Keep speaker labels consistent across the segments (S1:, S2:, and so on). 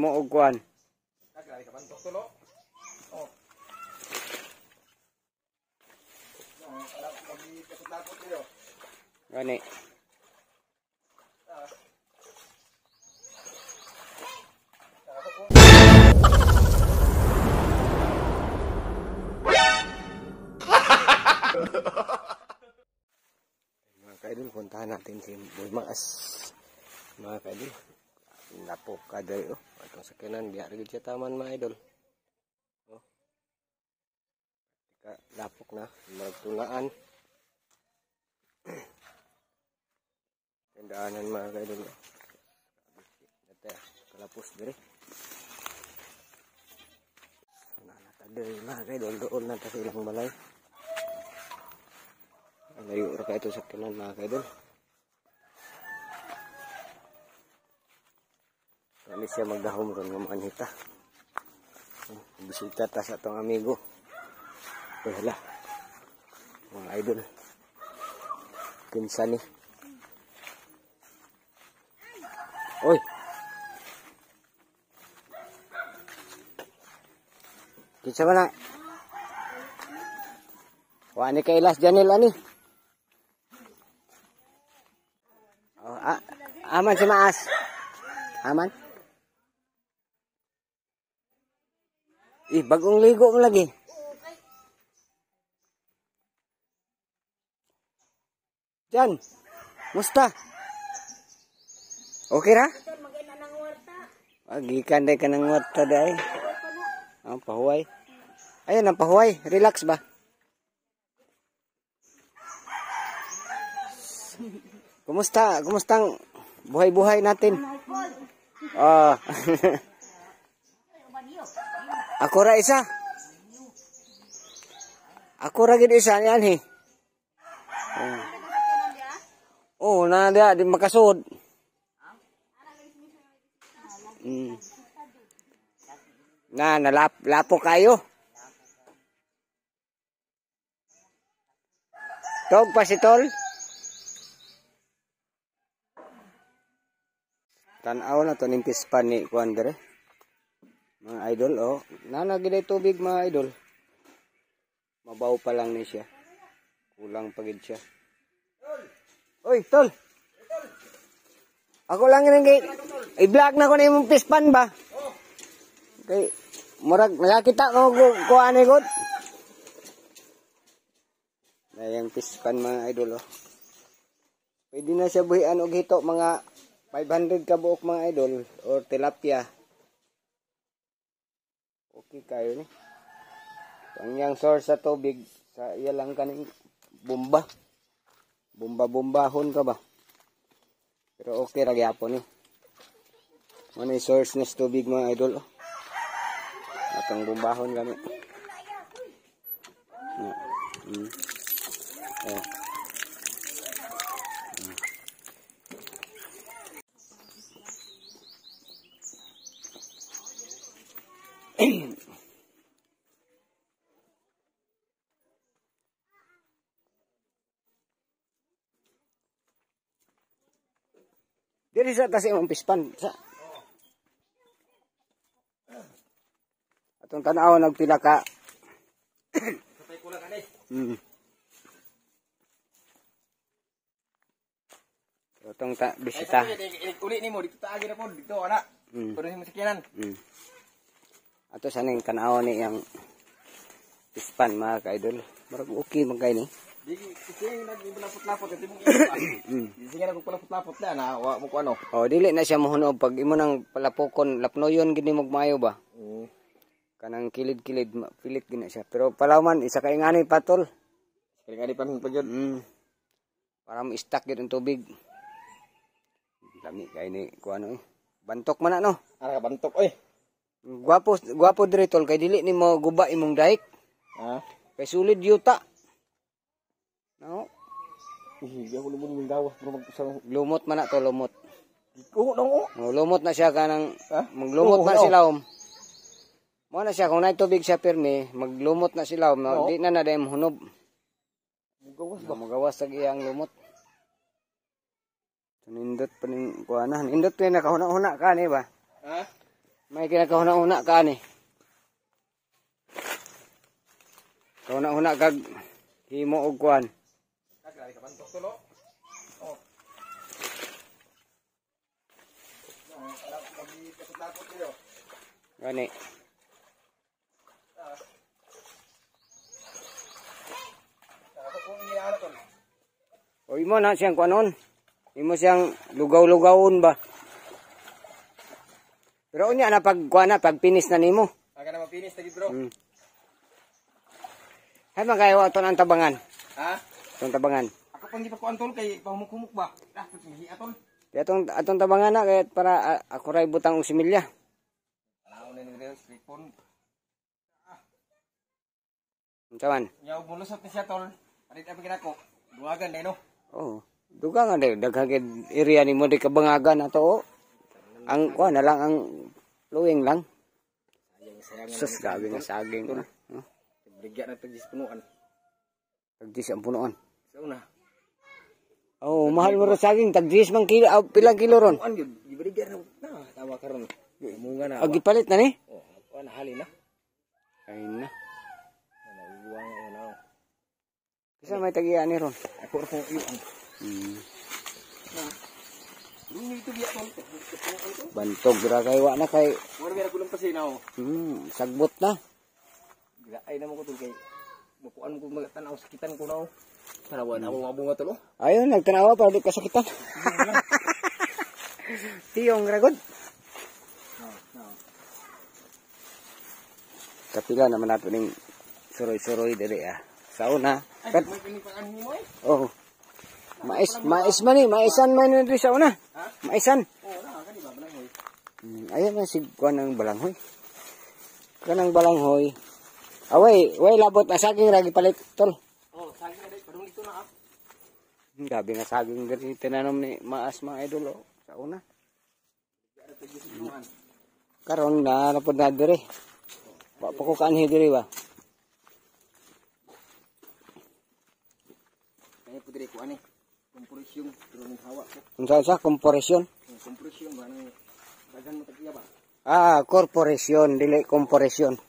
S1: mo og kuan.
S2: Nagkari ka bantok tulo. Oh. Lapot niyo.
S1: Gani. Mga kaidol, puntahan natin si Boy Maas. Mga kaidol, napok kaday oh. Atong sakinan, diya rin siya taman mga idol. Oh. Lapok na, magtulaan. Tandaanan mga kaidol. Dati, kalapos diri. Nanataday mga kaidol, doon na sa ilang balay. Layo ra ka ito sa kanan mga kaidol. Kali siya magdahom ron ng manhita. Bisita ta sa atong amigo. Wala. Mga idol. Kinsa ni. Oy. Kinsa man na? Wa ni kailas Janil ani. Aman si Maas. Aman. Bagong ligo mo lagi. Jan, musta? Okay ra? Gikan day ka ng warta day. Ang pahuway. Ayun ang pahuway. Relax ba? Kumusta? Kumustang buhay-buhay natin? Oh. Ako ra isa. Ako ra gid isa yan he. Oh, na dia di makasud. Lapo kayo. Tog pa si Tol. Tanaw na to nimpis pa ni kuan dire. Mga idol oh, nanagid tubig mga idol. Mabaw pa lang ni siya. Kulang pagid siya. Oy, Tol. Ako lang nang i-vlog na ko ni imong pispan ba? Okay. Murag nakakita ko kuan ni god. Dayang pispan mga idol oh. Pwede na siya buhian og hito mga 500 ka buok mga idol or tilapia. Okay kayo ni. Ang source sa tubig sa iya lang kaning bomba. Bomba-bombahon ka ba? Pero okay ra gyapon ni. Ano yung source na tubig mga idol oh. Atong bombahon kami. Diri sa tas imong pispan sa. Atong tan-aw nagpila ka.
S2: Patay ko lang ani.
S1: Atong ta bisita.
S2: Uli nimo dito taagi na pod dito ana. Pero himo sakyanan.
S1: Ato sa ning tan-aw ni yang pispan mga ka-idol. Murag okay man kay ni.
S2: Di sige nagpulapot-lapot ito mong iba. Sige na pulapot-lapot na wa mo ko ano.
S1: Oh, dili na siya mohunog pag imo nang palapokon, lapnoyon gini mo maayo ba? Kanang kilid-kilid, pilit gina siya. Pero palawman isa ka ingani patol.
S2: Ingani pa gyud.
S1: Para ma-stack gyud ang tubig. Lami kay ni kuano Bantok man na no.
S2: Ara ka bantok oy.
S1: Gwapo diri tol kay dili nimo guba imong daik. Kay sulid yuta. No.
S2: Hindi ako lumot ng gawas.
S1: Lumot man na to, lumot.
S2: Lumot
S1: na siya kanang, maglumot na sila Mo na siya, kung na tubig siya pirmi, maglumot na sila di na na dahil hunob.
S2: Magawas ba?
S1: Magawas sa iyang lumot. Nindot pa ning kuana. Nindot pa nakahuna-huna ka ni ba?
S2: Ha?
S1: May kinakahuna-huna ka ni. Kahuna-huna kag himo og kuan.
S2: Kagay ka bantok tulo. Oh. Lapot niyo.
S1: Gani. O imo na siyang kuanon. Imo siyang lugaw-lugawon ba. Pero unya na pag kuan na pag finish na nimo.
S2: Aga na mapinis tagi bro.
S1: Hay magayo aton ang tabangan.
S2: Ha?
S1: Atong tabangan.
S2: Ako pang di pa ko antol kay pahumuk-humuk ba. Ah, paghi atol.
S1: Di atong tabangan na kay para ako ray butang og similya.
S2: Alaw na ni stripon.
S1: Unsaman?
S2: Yaw bulusot ni siya tol. Arit abi kinako. Duwagan dai no.
S1: Oh, duga nga daghang area nimo di kabangagan ato. Oh. Ang kuan na lang ang flowing lang.
S2: Sayang
S1: Sus gabi nga saging.
S2: Brigya na tagis punuan.
S1: Tagdis ang punuan.
S2: Sa una.
S1: Oh, mahal mo ra saging tagdis man kilo pilang kilo ron.
S2: Punuan gyud, gibrigya na tawa karon. Munga na.
S1: Agi palit na ni?
S2: Oh, kuan hali na.
S1: Ay na.
S2: Naluwang na.
S1: Kisa may tagian ni ron.
S2: Ako ko iyo ang. Ini itu biak tol.
S1: Bantog ra kay wa na kay
S2: Wala gyud kulang pasinaw.
S1: sagbot na.
S2: Ay na mo ko tol kay mukuan ko magtanaw sakitan ko naw. Tarawan ako mabunga tol.
S1: Ayun nagtanawa para di kasakitan. Tiyong ragod. Kapila naman nato ning suroy-suroy diri ah. Sauna.
S2: Ay, may pinipan mo eh.
S1: Oh. Mais man ni, maisan man ni sa una. Maisan.
S2: Oh, na kani ba balanghoy.
S1: Ayan na si kuan ng balanghoy. Kanang balanghoy. Away, way labot na saging ragi palit tol.
S2: Oh, saging na dai padung dito na ah.
S1: Gabi nga saging diri tinanom ni Maas mga idol oh, sa una. Karon na napod na diri. Wa pa ko kanhi diri ba.
S2: Kaya po diri ko ani. Kompresyon pero ning hawa ko.
S1: Unsa kompresyon?
S2: Kompresyon ba nang dagan mo tagiya ba?
S1: Ah, korporasyon dili kompresyon.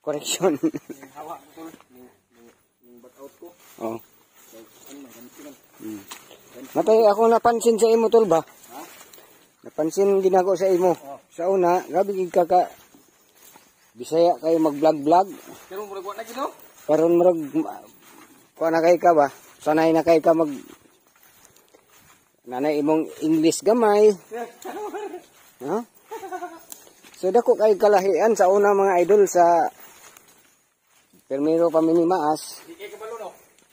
S1: Correction.
S2: Ning hawa ko tol ning back out ko.
S1: Oh.
S2: Kay ano man ganito lang.
S1: Matay ako napansin sa imo tol ba?
S2: Ha?
S1: Napansin ginako sa imo. Sa una, gabi gid ka Bisaya kayo mag-vlog-vlog.
S2: Pero mo nagwa na gid no?
S1: Karon murag kuha na kay ka ba? Sanay na kay ka mag nanay imong English gamay. Ha? So dako kay kalahian sa una mga idol sa Permiro Pamini Maas.
S2: Di kay kabalo no.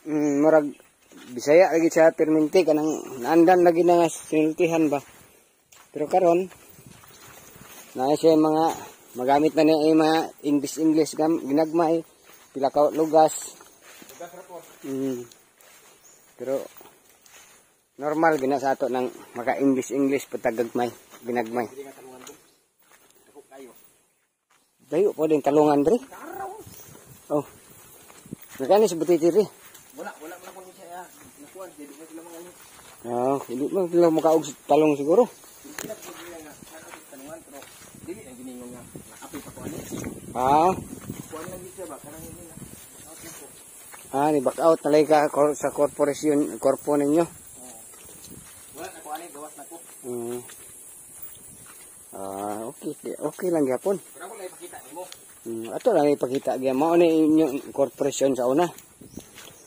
S1: Murag Bisaya lagi sa perminti kanang naandan lagi na nga sinultihan ba. Pero karon na siya mga magamit na niya mga English ginagmay pila ka lugas. Pero normal gina sa ato ng maka English patagagmay ginagmay.
S2: Ako kayo.
S1: Dayo po din talungan diri. Oh. Nagani sa butitiri.
S2: Wala man ako siya nakuan di ba sila mga
S1: Oh, hindi mo sila makaog talong siguro.
S2: sila ko nga tanungan pero dili ang giningon nga api pa ko ani.
S1: Ah,
S2: Kuan lang gid siya ba kanang ini na. Okay po.
S1: ni back out talay ka sa korporasyon korpo ninyo.
S2: Wala na ko ani gawas na ko.
S1: Okay lang gyapon.
S2: Pero ako na ipakita nimo.
S1: Ato lang ipakita gyud mao ni inyong korporasyon sa una.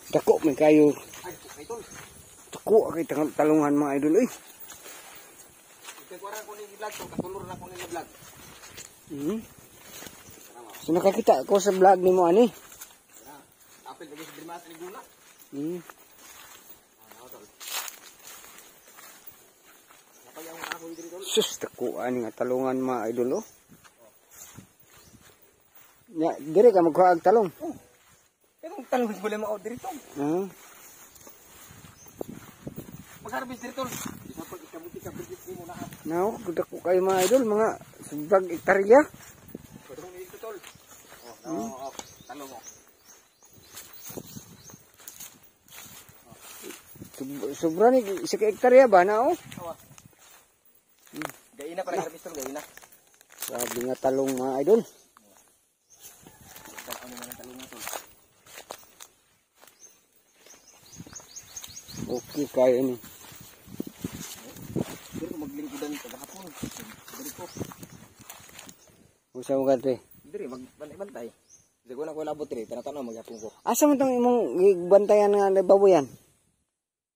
S1: Dako man kayo.
S2: Ay, tol.
S1: Dako kay talungan mga idol oy.
S2: Ito ko ra ko ni vlog ko katulor na ko ni vlog.
S1: So nakakita ko sa vlog nimo ani.
S2: Apil lagi sa Dimas ni Guna. Napayang ako diri tol.
S1: Sus dako ani nga talungan mga idol oh. Nya dire ka magkuha og talong.
S2: Pero talong boleh mao diri tol. Mag-harvest diri tol. Isa pag ikabuti ka budget nimo na.
S1: Now, dako kayo mga idol mga subag hektarya.
S2: Padung dito tol. Oh, talong mo.
S1: Sobra ni isa ka hektarya ba na oh.
S2: Gaina pa harvest tol gaina.
S1: Grabe nga talong mga idol.
S2: Ano naman ang talong na tol.
S1: Okay kaya ni.
S2: Pero kung maglingkudan kagahapon. Diri ko.
S1: Usa mo kadre.
S2: Diri magbantay-bantay. Di ko na ko labot diri, tanong maghapon ko.
S1: Asa man tong imong gibantayan nga baboyan?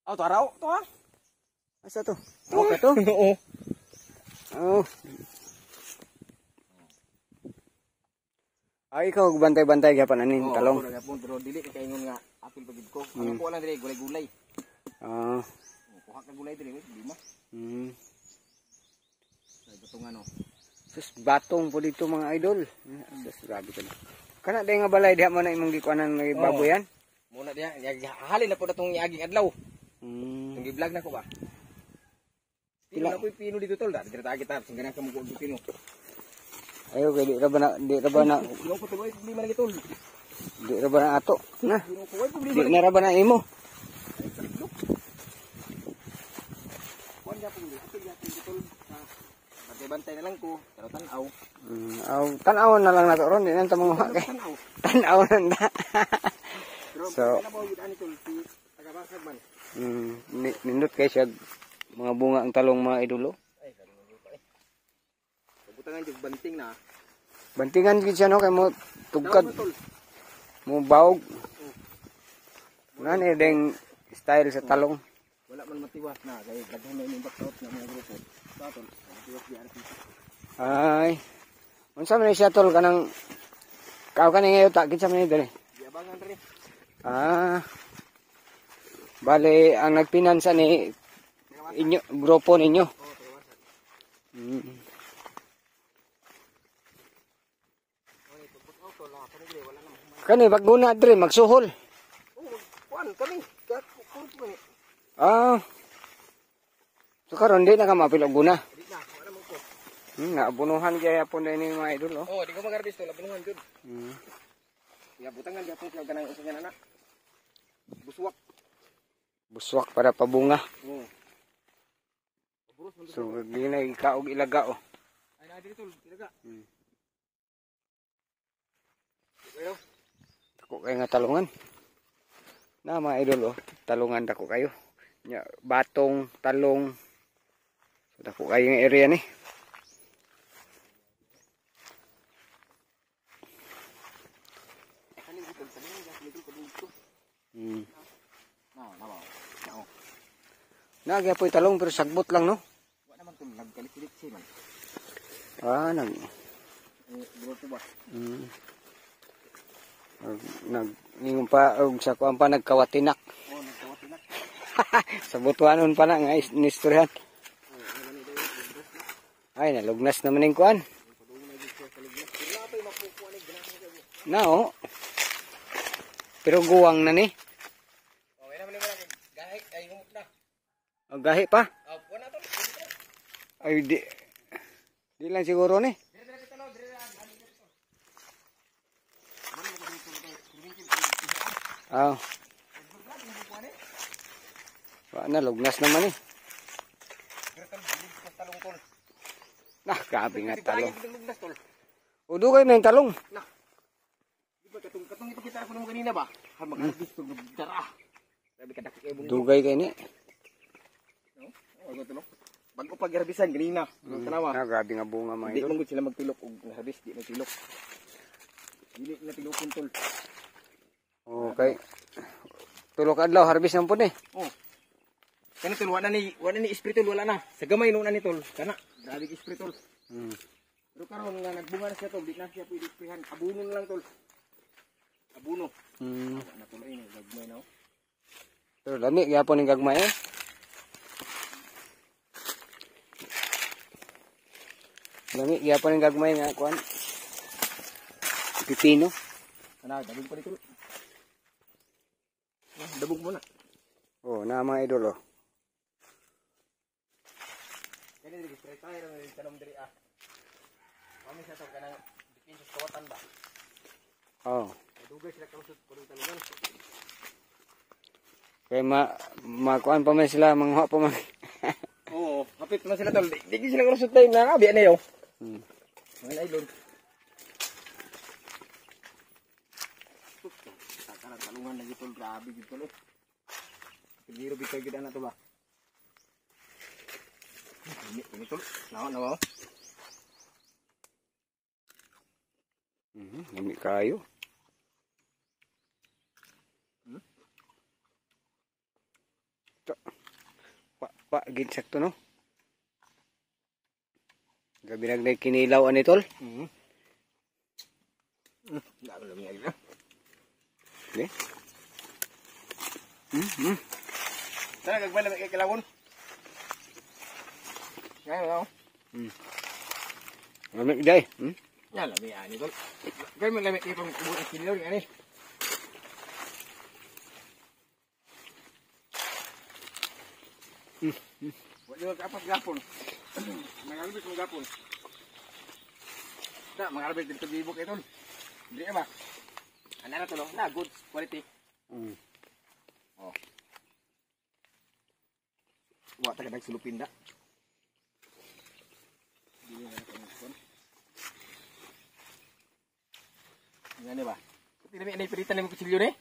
S2: Oh, to araw, to ha.
S1: Asa to? Okay to?
S2: Oo.
S1: Oh. Ay, ikaw bantay-bantay gyapon aning talong.
S2: Oo, gapon pero dili kay ingon nga apil pagid ko. Ano ko lang diri gulay-gulay.
S1: Ah.
S2: Kuha ka gulay diri, di mo. Sa butungan no.
S1: Sus batong po dito mga idol. Sus grabe ka na. Kana day nga balay diha mo na imong gikuanan ng baboyan?
S2: Muna diha, halin na po na tong iaging adlaw. Yung gi-vlog na ko ba? Pino na po pino dito tol, diri ta kita singganan ka mo ko pino.
S1: Ayo kay di ra ba na
S2: Yung ko tuloy problema lagi tol.
S1: di ra ba na ato na.
S2: Pino ko way
S1: Di
S2: problema.
S1: na ra ba na imo?
S2: Kuan ya pong dito tol. Bantay na lang ko, pero tanaw.
S1: Aw tan-aw na lang nato ron di na ta manguha kay.
S2: Tanaw.
S1: Tan-aw na.
S2: Pero
S1: So,
S2: kana ba gid ani tol si tagabasag man.
S1: nindot kay siya mga bunga ang talong mga idolo.
S2: Ay, sabi mo pa eh. Kabutangan yung banting na.
S1: Bantingan gid siya no kay mo tugkad
S2: Tawag mo, tol.
S1: mo bawog. Nani deng style sa talong.
S2: Wala man matiwas na. Kaya daghan na inimbak sa na mga grupo. Sa tol, matiwas di arti.
S1: Ay. Unsa man siya tol kanang kaw kani ngayo ta kinsa man diri?
S2: Di abangan rin.
S1: Ah. Bale ang nagpinansa ni inyo grupo ninyo.
S2: Oo, tagawasan. Okay, pagput auto lang. Kani wala na.
S1: Kani baguna diri magsuhol.
S2: Oh, kuan kami. Kurpo ni.
S1: Ah. So karon di na ka mapilog guna.
S2: Di na, wala mo ko.
S1: Naabunuhan kaya po na ini mga idol oh.
S2: Oh, di ko magarbis to, labunuhan jud.
S1: Hmm.
S2: Ya butangan gyapon siya ganang usa nga anak. Buswak.
S1: Buswak para pabunga.
S2: Oo. Burus man.
S1: So di na ikaog ilaga oh.
S2: Ay na dito, ilaga.
S1: Hmm.
S2: Pero
S1: Dako kayo nga talungan. Na mga idol oh, talungan dako kayo. Nya batong, talong. So dako kayo nga area ni.
S2: kaning dito, kaning dito ko dito.
S1: Hmm.
S2: Na, nawa. Nao.
S1: Nagya po talong pero sagbot lang no.
S2: Wa naman to nagkalit-lit si man.
S1: Ah,
S2: Grupo ba?
S1: Ningon pa og sa kuan pa nagkawatinak.
S2: Oh, nagkawat na.
S1: Sa butuanon pa na nga nistoryan. Ay nalugnas naman ning kuan. Na oh. Pero guwang na ni.
S2: Okay naman naman gahik ay humok na.
S1: Ang gahi pa.
S2: Wala to.
S1: Ay di lang siguro ni. Ah. Wa na lugnas naman eh. Nah, grabe nga talong. O dugay na yung talong.
S2: Di ba katong ipakita ko nung kanina ba? Ha mag-harvest to dara. Sabi ka dakik ibon.
S1: Dugay kay ni.
S2: Oh, ito no. Bago pag-harvestan kanina. Tanawa.
S1: Ah, grabe nga bunga mga
S2: Hindi
S1: idol.
S2: man gud sila magtilok og harvest, di na tilok. Dili na tilokon tol.
S1: Okay. Tulok adlaw harvest na po ni.
S2: Oh. Kani tol wala ni espritol wala na. Sa gamay no na ni tol. Kana, grabe espritol. Pero karon nga nagbunga na siya tol, di na siya pwede ispihan. Abuno na lang tol. Abuno. Na tol ay nagmay na.
S1: Pero lami gyapon ning gagmay eh. Lami gyapon ning gagmay nga kuan. Pipino.
S2: Kana, dabog pa ni tol. Dabog mo na.
S1: Oh, na mga idol oh.
S2: Kani diri spray tayo ng tanom diri ah. Kami sa tol kanang dipinsos kawatan ba.
S1: Oh.
S2: Dugay sila kausot ko ng talunan.
S1: Kaya makuan pa man sila, mangha pa man.
S2: Oo, hapit man sila tol. Di sila kausot tayo na abi na yo. Mga idol. Takaran talungan lagi tol, grabe gitu tol. Pagiro bitay gid ana to ba. Ini tol, nawa.
S1: Lami kayo. Pak gid sakto no. Gabi nagnay kinilaw ani tol.
S2: Enggak lami lagi na.
S1: Okay.
S2: Tara gagbala kay kilawon. Ngayon.
S1: Lami day.
S2: Ya lami ani tol. Kay lami kay pang kubuan kilo ni ani. Wala ka apat gapon. Mangalbit mo gapon. Na, mangalbit dito gibok ito. Hindi ba? Ano na tulong? Na, good quality. Oh. Wa ta kadag sulupin da. Dili na ko kon. Ngani ba? Kuti na may pilitan ni mo kutsilyo ni?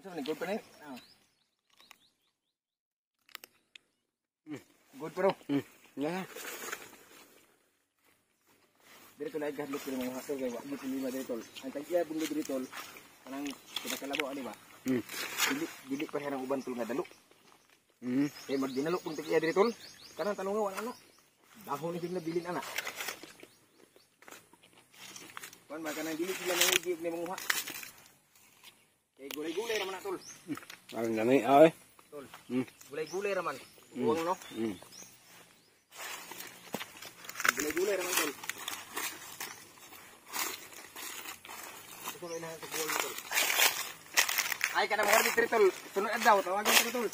S2: Ano ni good pa ni? Good pero.
S1: Ya.
S2: Dito na gahlok ko ng hatol kay wa dito lima dito. Ang tagya bung dito kanang pinakalabaw ani ba? Dili pa herang uban tul nga dalo. Kay magdinalo pung tagya dito. Kanang tanong wala ano. Dahon ni sila bilin ana. Kuan ba kanang dili sila nangigib ni manguha. Kay gulay-gulay raman atol.
S1: Ang lami ay.
S2: Tol. Gulay-gulay raman. Buwang no. Gulay-gulay raman tol. Ito na inahan sa buwang tol. Ay ka na mga arbitri tol. Sunod at daw. Tawagin ko tol.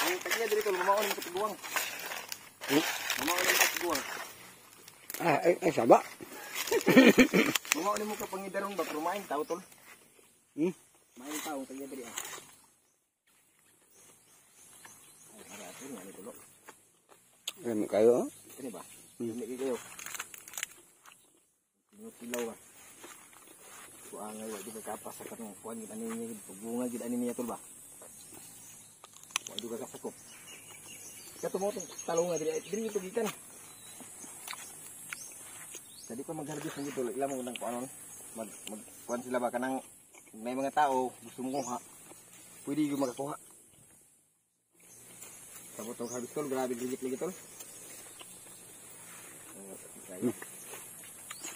S2: Ang tagya diri tol. Mamaon mo sa buwang. Mamaon mo sa buwang.
S1: Ay saba.
S2: Mamaon mo ka pangidarong ba. Rumain tao tol. Main tao tagya diri ah. Ay marato nga ni tol.
S1: Lami kayo.
S2: Ini ba? Ini kayo. Kilaw ba? Kuangay wa di ka kapas sa kanong kuan gid ani niya pagbunga gid ani niya tol ba? Wa di ka kapakop. Kato mo tong talunga diri ito gikan. Jadi pa magharvest ng dito, ilang mo nang kuanon mag kuan sila ba kanang may mga tao gusto mo kuha. Pwede gyud makakuha. Tapos tong harvest tol grabe ligit tol.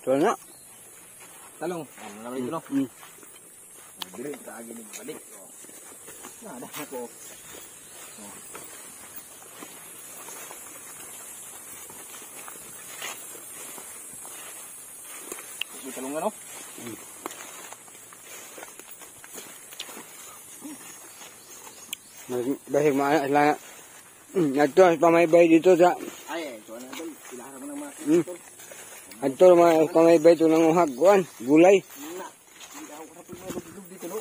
S1: Tol na.
S2: Talong, ano na ito no? Diri kita agi ni balik. Nah, dah ako. May talong ano?
S1: Bahig maana sila. Adto pamaybay dito sa
S2: Ay, ito na tol. Ilahan mo ng mga tol.
S1: adto mga pamaybay to ng uhag kuan, gulay.
S2: Na. Hindi ako kapag mga lugdug dito no.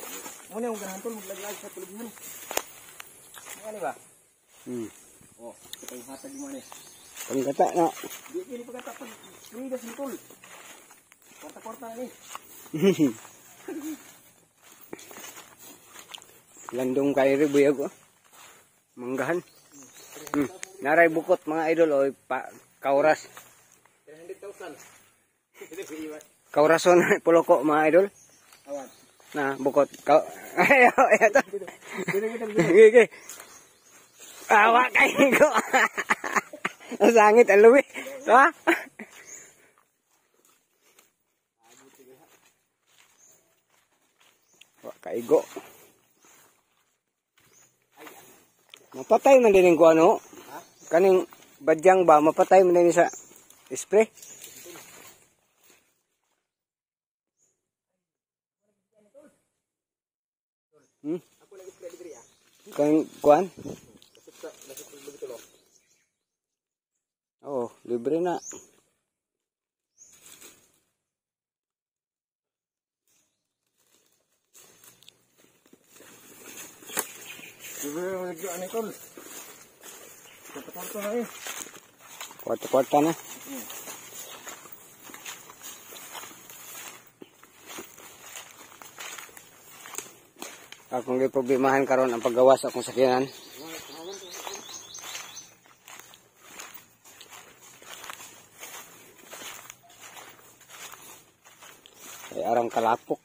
S2: Muna yung ganahan tol, maglaglag sa tulubihan. Ano ba? Oh, ito yung hatag mo ni.
S1: Pangkata na.
S2: Di kini pagkatapos Ridas ni tol. Kwarta-kwarta ni.
S1: Landong kay ribuyag ko. Manggahan. Naray bukot mga idol o kauras.
S2: 300,000.
S1: Kaurason puloko mga idol.
S2: Awan.
S1: Na bukot. Ayo ito. Gigi. Awa kayo ko. Ang sangit ang luwi. Ha? Awa kaigo. Mapatay man din ko ano. Kaning badyang ba mapatay man din sa spray.
S2: Ako lagi spray diri ah.
S1: Kaning kuan?
S2: Lasot dito lo.
S1: Oh, libre na.
S2: Libre mo lagi ani tol. Kwarto na eh.
S1: Kwarta-kwarta na. Akong giproblemahan karon ang paggawa sa akong sakyanan. Ay arang kalapok.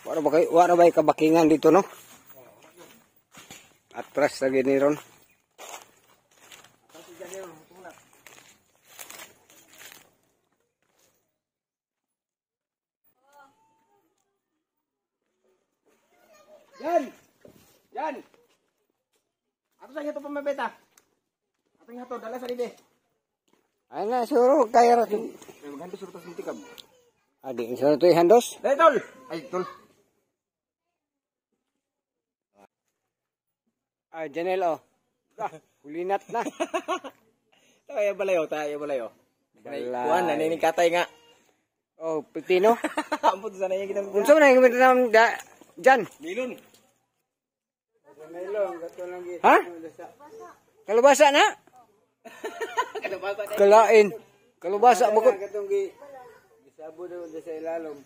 S1: Wala ba kabakingan dito no? Atras lagi ni ron.
S2: Yan! Ato sa ito pamabeta. Ato nga to, dala sa libe.
S1: Ay na, suro, kaya rin.
S2: Maghantos ito sa mutikab.
S1: Adi, suro ito ihandos?
S2: Dali, tol! Ay, tol.
S1: Ay, Janel, oh. Hulinat na.
S2: Tayo balayo.
S1: Balay.
S2: Kuhan, nanining katay nga.
S1: Oh, pipino.
S2: Ampun sana yung ginang
S1: Unsa man ang gamitin naman dyan?
S2: Milon.
S1: Ha? Kalubasa na? Kalain. Kalubasa mo ko.
S2: Gisabo daw sa ilalom.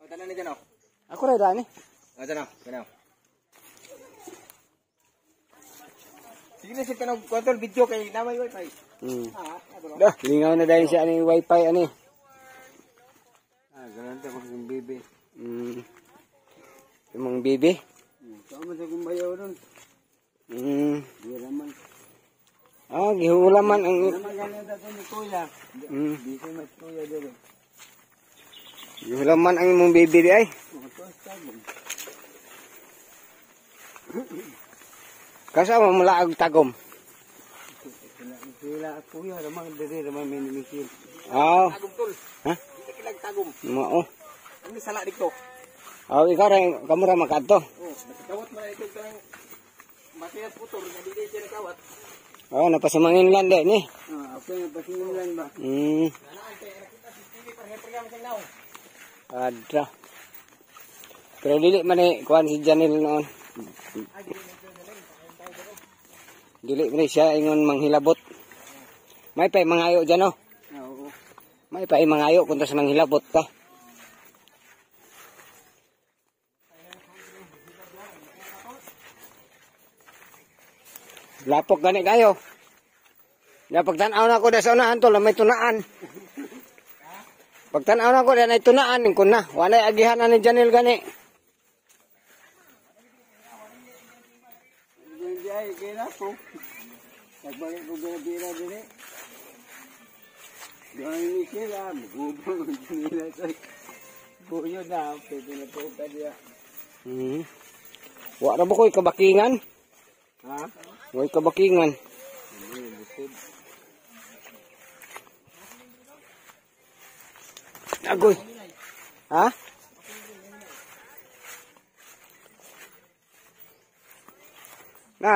S2: O, tanan ni ganaw.
S1: Ako rin dani.
S2: O, ganaw. Sige na si kanong kontrol video kay namay wifi.
S1: Dah, lingaw na dahil siya ani wifi ani. Galante ko yung bibi. Yung bibi?
S2: Tama sa kumbayaw nun. Giraman.
S1: Gihulaman ang...
S2: Giraman ganyan ako ni Kuya. Di ko mas Kuya dito.
S1: Gihulaman ang mong bibi di ay. Kasama mo laag tagom.
S2: Sila Kuya, ramang diri, ramang minimisil.
S1: Tagom
S2: tol.
S1: Ha?
S2: Dito kilag tagom.
S1: Mao.
S2: Ang sala dito.
S1: Ikaw rin, kamura makadto.
S2: Nakakawat man ito kang matiyas putor, nga di siya nakawat.
S1: Napasamangin lang din eh.
S2: Okay, napasamangin lang ba?
S1: Adra. Pero dili man kuhan si Janil noon. Dili man siya ingon manghilabot. May pa'y mangayo dyan oh.
S2: Oo.
S1: May pa'y mangayo kung tas manghilabot ka. Lapok gani kayo. Pagtanaw na ko da sa unahan tol, may tunaan. Pagtanaw na ko da na tunaan ko na. Wala agihan na ni Janil gani.
S2: Hindi ay kaya ko. Nagbalik ko bira diri. Doon ni sila, magubang nila sa buyo na, pwede na po ka diya.
S1: Wala ba ko'y kabakingan?
S2: Ha?
S1: Wala kabakingan. Agoy. Ha?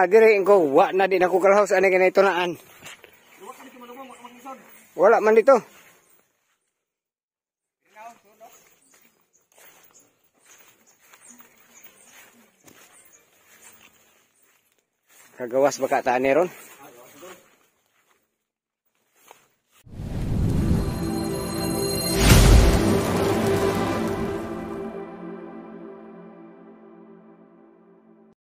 S1: Dire ko, wa na din ako kalahos ani ganay tunaan. Wala man dito. Kagawas baka taan ni ron.